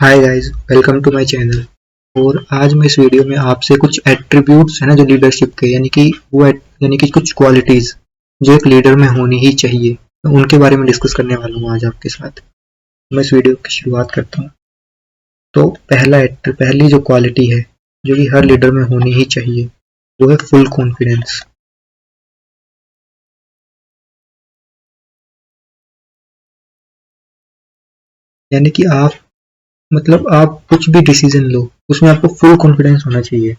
Hi guys, welcome to my channel. और आज मैं इस वीडियो में आपसे कुछ एट्रीब्यूट्स है ना जो लीडरशिप के यानी कि कुछ क्वालिटीज जो एक लीडर में होनी ही चाहिए, तो उनके बारे में डिस्कस करने वाला हूँ आज आपके साथ। मैं इस वीडियो की शुरुआत करता हूँ। तो पहली जो क्वालिटी है जो कि हर लीडर में होनी ही चाहिए वो है फुल कॉन्फिडेंस। यानी कि आप कुछ भी डिसीजन लो उसमें आपको फुल कॉन्फिडेंस होना चाहिए,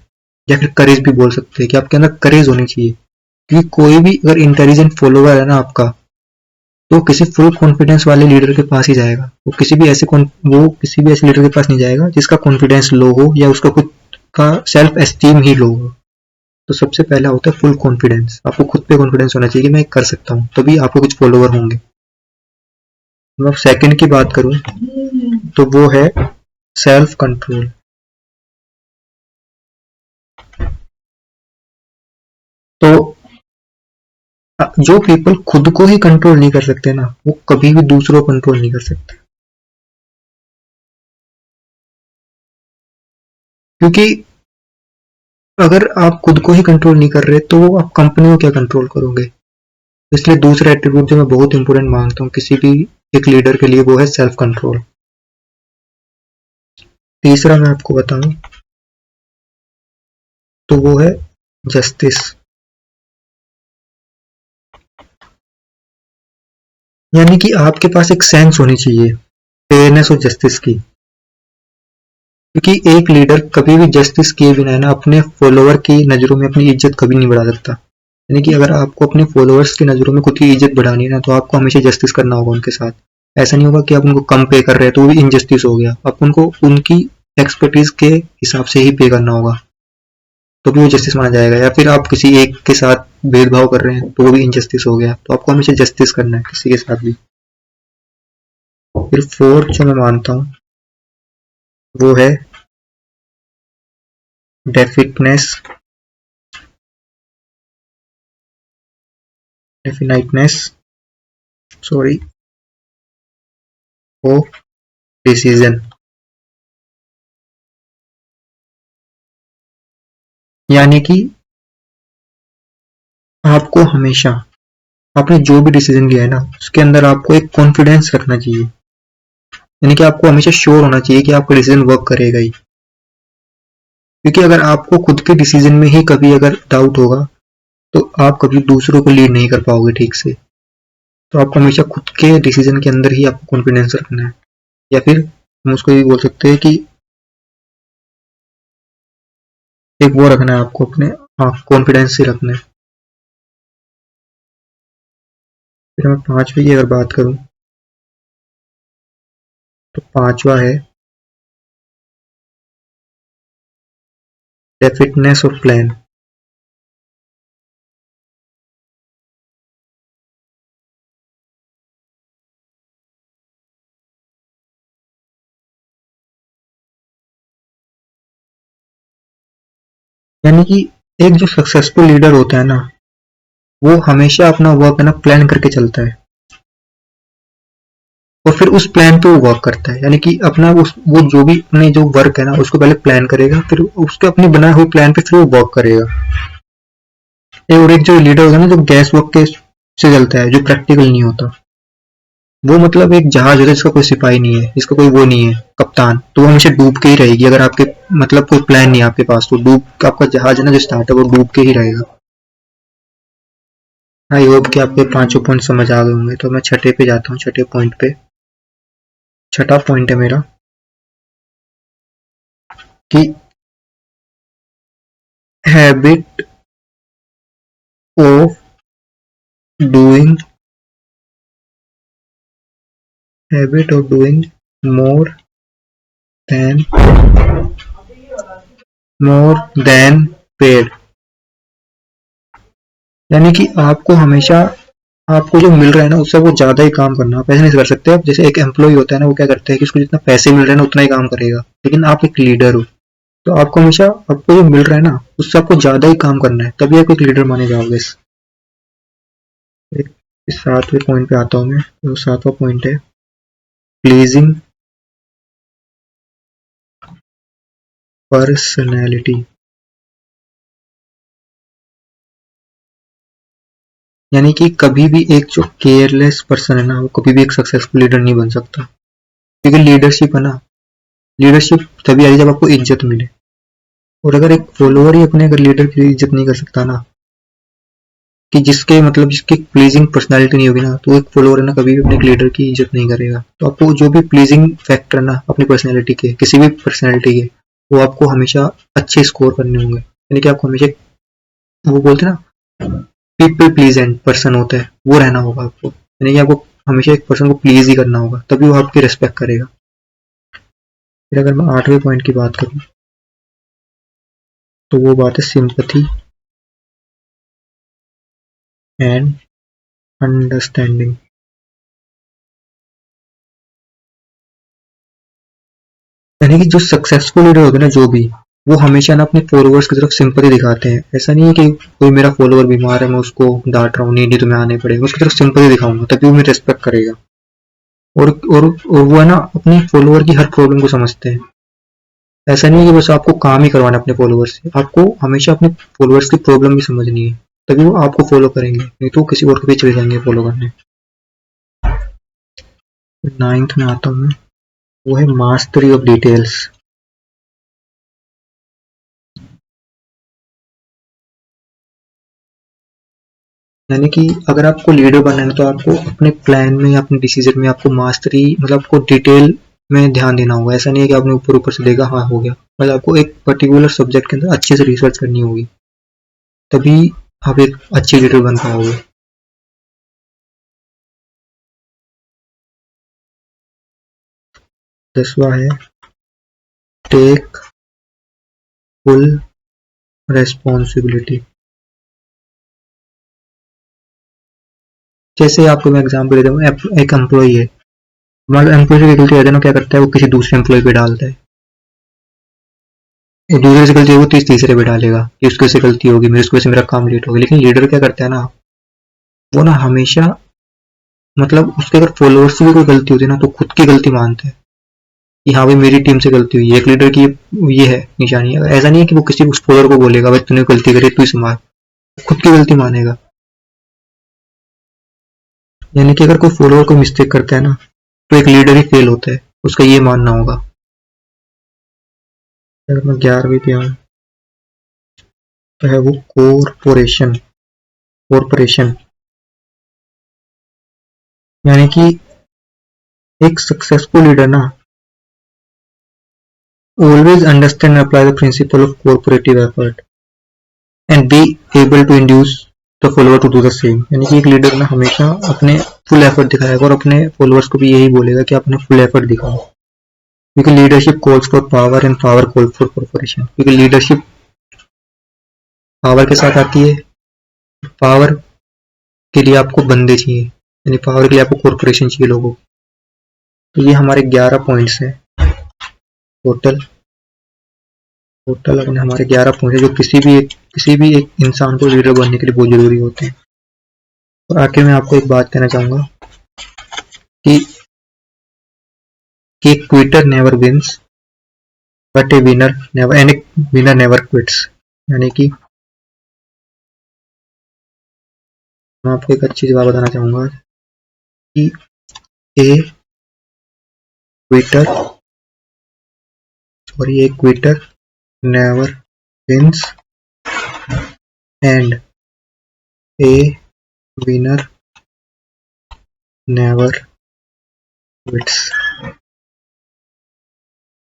या फिर करेज भी बोल सकते हैं कि आपके अंदर करेज होनी चाहिए। क्योंकि कोई भी अगर इंटेलिजेंट फॉलोवर है ना आपका, तो किसी फुल कॉन्फिडेंस वाले लीडर के पास ही जाएगा। वो किसी भी ऐसे लीडर के पास नहीं जाएगा जिसका कॉन्फिडेंस लो हो या उसका खुद का सेल्फ एस्टीम ही लो हो। तो सबसे पहला होता है फुल कॉन्फिडेंस। आपको खुद पे कॉन्फिडेंस होना चाहिए कि मैं कर सकता हूँ, तभी आपको कुछ फॉलोवर होंगे। मैं सेकंड की बात करूँ तो वो है सेल्फ कंट्रोल। तो जो पीपल खुद को ही कंट्रोल नहीं कर सकते ना, वो कभी भी दूसरों को कंट्रोल नहीं कर सकते। क्योंकि अगर आप खुद को ही कंट्रोल नहीं कर रहे तो आप कंपनी को क्या कंट्रोल करोगे। इसलिए दूसरा एट्रीब्यूट जो मैं बहुत इंपॉर्टेंट मानता हूँ किसी भी एक लीडर के लिए वो है सेल्फ कंट्रोल। तीसरा मैं आपको बताऊं तो वो है जस्टिस। यानी कि आपके पास एक सेंस होनी चाहिए फेयरनेस और जस्टिस की। क्योंकि एक लीडर कभी भी जस्टिस किए बिना है ना अपने फॉलोवर की नज़रों में अपनी इज्जत कभी नहीं बढ़ा सकता। यानी कि अगर आपको अपने फॉलोअर्स की नज़रों में खुद की इज्जत बढ़ानी है ना, तो आपको हमेशा जस्टिस करना होगा उनके साथ। ऐसा नहीं होगा कि आप उनको कम पे कर रहे हैं तो वो भी इनजस्टिस हो गया। आप उनको उनकी एक्सपर्टीज के हिसाब से ही पे करना होगा, तो भी वो जस्टिस माना जाएगा। या फिर आप किसी एक के साथ भेदभाव कर रहे हैं तो वो भी इनजस्टिस हो गया। तो आपको हमेशा जस्टिस करना है किसी के साथ भी। फिर फोर्थ जो मैं मानता हूँ वो है डेफिटनेस डेफिनाइटनेस सॉरी ऑफ डिसीजन। यानी कि आपको हमेशा आपने जो भी डिसीजन लिया है ना उसके अंदर आपको एक कॉन्फिडेंस रखना चाहिए। यानी कि आपको हमेशा श्योर होना चाहिए कि आपका डिसीजन वर्क करेगा ही। क्योंकि अगर आपको खुद के डिसीजन में ही कभी अगर डाउट होगा तो आप कभी दूसरों को लीड नहीं कर पाओगे ठीक से। तो आपको हमेशा खुद के डिसीजन के अंदर ही आपको कॉन्फिडेंस रखना है। या फिर हम उसको ये बोल सकते हैं कि एक वो रखना है आपको अपने, हाँ, कॉन्फिडेंस ही रखना है। फिर मैं पांचवी की अगर बात करूं तो पांचवा है डेफिनेटनेस ऑफ प्लान। यानी कि एक जो सक्सेसफुल लीडर होता है ना, वो हमेशा अपना वर्क है ना प्लान करके चलता है और फिर उस प्लान पे वो वर्क करता है। यानी कि अपना वो जो भी अपने जो वर्क है ना उसको पहले प्लान करेगा, फिर उसके अपने बनाए हुए प्लान पे फिर वो वर्क करेगा। और एक जो लीडर होता है ना जो गैस वर्क के से चलता है, जो प्रैक्टिकल नहीं होता, वो मतलब एक जहाज होता है जिसका कोई सिपाही नहीं है, जिसका कोई वो नहीं है कप्तान, तो वो हमेशा डूब के ही रहेगी। अगर आपके मतलब कोई प्लान नहीं है आपके पास, तो डूब आपका जहाज है ना जो स्टार्ट है वो डूब के ही रहेगा। आई होप कि आपके पांचों पॉइंट समझ आ गए होंगे। तो मैं छठे पे जाता हूँ, छठे पॉइंट पे। छठा पॉइंट है मेरा कि habit of doing habit of doing more than more than paid. यानी कि आपको हमेशा आपको जो मिल रहा है ना उससे वो ज्यादा ही काम करना। आप ऐसे नहीं कर सकते। आप जैसे एक एम्प्लॉय होता है ना, वो क्या करता है कि उसको जितना पैसे मिल रहे हैं ना उतना ही काम करेगा। लेकिन आप एक लीडर हो तो आपको हमेशा आपको जो मिल रहा है ना उससे आपको ज्यादा ही काम करना है, तभी आप एक लीडर माने जाओगे। इस सातवें पॉइंट पे आता हूँ मैं। तो सातवां पॉइंट है प्लीजिंग पर्सनैलिटी, यानी कि कभी भी एक जो केयरलेस पर्सन है ना, वो कभी भी एक सक्सेसफुल लीडर नहीं बन सकता। क्योंकि लीडरशिप है ना, लीडरशिप तभी आई जब आपको इज्जत मिले। और अगर एक फॉलोअर ही अपने अगर लीडर की इज्जत नहीं कर सकता ना, कि जिसके मतलब जिसकी प्लीजिंग पर्सनालिटी नहीं होगी ना, तो एक फॉलोअर है ना कभी भी अपने लीडर की इज्जत नहीं करेगा। तो आपको जो भी प्लीजिंग फैक्टर ना अपनी पर्सनैलिटी के, किसी भी पर्सनैलिटी के, वो आपको हमेशा अच्छे स्कोर करने होंगे। यानी कि आपको हमेशा, वो बोलते हैं ना, पीपल प्लीजेंट पर्सन होता है, वो रहना होगा आपको। यानी कि आपको हमेशा एक पर्सन को प्लीज ही करना होगा, तभी वो आपकी रिस्पेक्ट करेगा। फिर अगर मैं 8वें पॉइंट की बात करूं, तो वो बात है सिंपैथी एंड अंडरस्टैंडिंग। यानी कि जो सक्सेसफुल लीडर होते हैं ना, जो भी, वो हमेशा ना अपने फॉलोअर्स की तरफ सिंपैथी दिखाते हैं। ऐसा नहीं है कि कोई मेरा फॉलोअर बीमार है मैं उसको डांट रहा हूँ, नहीं नहीं तुम्हें आने पड़ेगा, उसकी तरफ सिंपैथी दिखाऊंगा तभी वो मेरी रिस्पेक्ट करेगा। और वो है ना अपने फॉलोअर की हर प्रॉब्लम को समझते हैं। ऐसा नहीं है कि बस आपको काम ही करवाना है अपने फॉलोअर्स से, आपको हमेशा अपने फॉलोअर्स की प्रॉब्लम भी समझनी है, तभी वो आपको फॉलो करेंगे, नहीं तो किसी और के पीछे चले जाएंगे फॉलो करने। 9th में आता हूँ मैं, वो है मास्टरी ऑफ डिटेल्स। यानी कि अगर आपको लीडर बनना है तो आपको अपने प्लान में या अपने डिसीजन में आपको मास्टरी, मतलब आपको डिटेल में ध्यान देना होगा। ऐसा नहीं है कि आपने ऊपर ऊपर से देखा हाँ हो गया, मतलब आपको एक पर्टिकुलर सब्जेक्ट के अंदर अच्छे से रिसर्च करनी होगी, तभी आप एक अच्छे लीडर बन पाओगे। दसवां है टेक फुल रेस्पॉन्सिबिलिटी। जैसे आपको मैं एग्जाम्पल देता हूँ, एक एम्प्लॉई है, मतलब एम्प्लॉय की गलती है ना, क्या करता है वो किसी दूसरे एम्प्लॉय पे डालता है, एक दूसरे से गलती होगी तो तीसरे पे डालेगा कि उसकी वजह से गलती होगी, मेरे उसकी वजह से मेरा काम लेट होगा। लेकिन लीडर क्या करता है ना, वो ना हमेशा, मतलब उसके अगर फॉलोअर्स की भी कोई गलती होती है ना, तो खुद की गलती मानते हैं कि हाँ भाई मेरी टीम से गलती हुई है। एक लीडर की ये है निशानी है। ऐसा नहीं है कि वो किसी उस फॉलोअर को बोलेगा भाई तूने गलती करी तू ही संभाल, खुद की गलती मानेगा। यानी कि अगर कोई फॉलोअर को मिस्टेक करता है ना, तो एक लीडर ही फेल होता है, उसका ये मानना होगा। अगर मैं 11वीं पे आऊँ, तो है वो कॉरपोरेशन। कॉरपोरेशन यानी कि एक सक्सेसफुल लीडर ना always understand and apply the principle of cooperative effort and be able to induce the follower to do the same। यानी कि एक लीडर ना हमेशा अपने फुल एफर्ट दिखाएगा और अपने फॉलोअर्स को भी यही बोलेगा कि अपने फुल एफर्ट दिखाओ। क्योंकि leadership calls for power and power calls for corporation. क्योंकि लीडरशिप पावर के साथ आती है, पावर के लिए आपको बंदे चाहिए, यानी पावर के लिए आपको कॉर्पोरेशन चाहिए लोगों। तो ये हमारे 11 पॉइंट्स हैं टोटल। टोटल अपने हमारे 11 पॉइंट है जो किसी भी एक इंसान को लीडर बनने के लिए बहुत जरूरी होते हैं। और आखिर में आपको एक बात कहना चाहूंगा कि quitter never wins but a winner never, and a winner never quits. यानी कि मैं आपको एक अच्छी बात बताना चाहूंगा कि a quitter never wins and a winner never quits.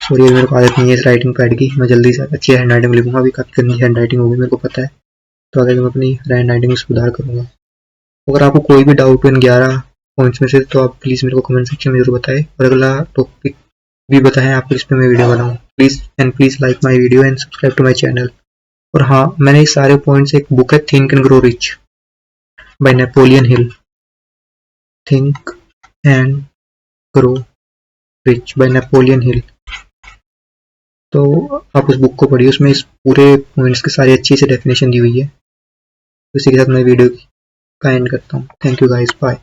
Sorry मेरे को आदत नहीं है इस राइटिंग पैड की, मैं जल्दी से अच्छी हैंड राइटिंग लिखूंगा। अभी काफी गंदी हैंड राइटिंग होगी मेरे को पता है, तो आगे मैं अपनी हैंड राइटिंग में सुधार करूंगा। अगर आपको कोई भी डाउट हो इन 11 पॉइंट्स में से, तो आप प्लीज़ मेरे को कमेंट सेक्शन में जरूर बताएं, और अगला टॉपिक भी बताएं आपको जिस पे मैं वीडियो बनाऊँ। Please like my video and subscribe to my channel. और हाँ, मैंने ये सारे पॉइंट्स, एक बुक है think and grow rich by Napoleon Hill, think and grow rich by Napoleon Hill, तो आप उस बुक को पढ़िए, उसमें इस पूरे पॉइंट्स की सारी अच्छी से डेफिनेशन दी हुई है। तो इसी के साथ मैं वीडियो का एंड करता हूँ। Thank you guys, bye.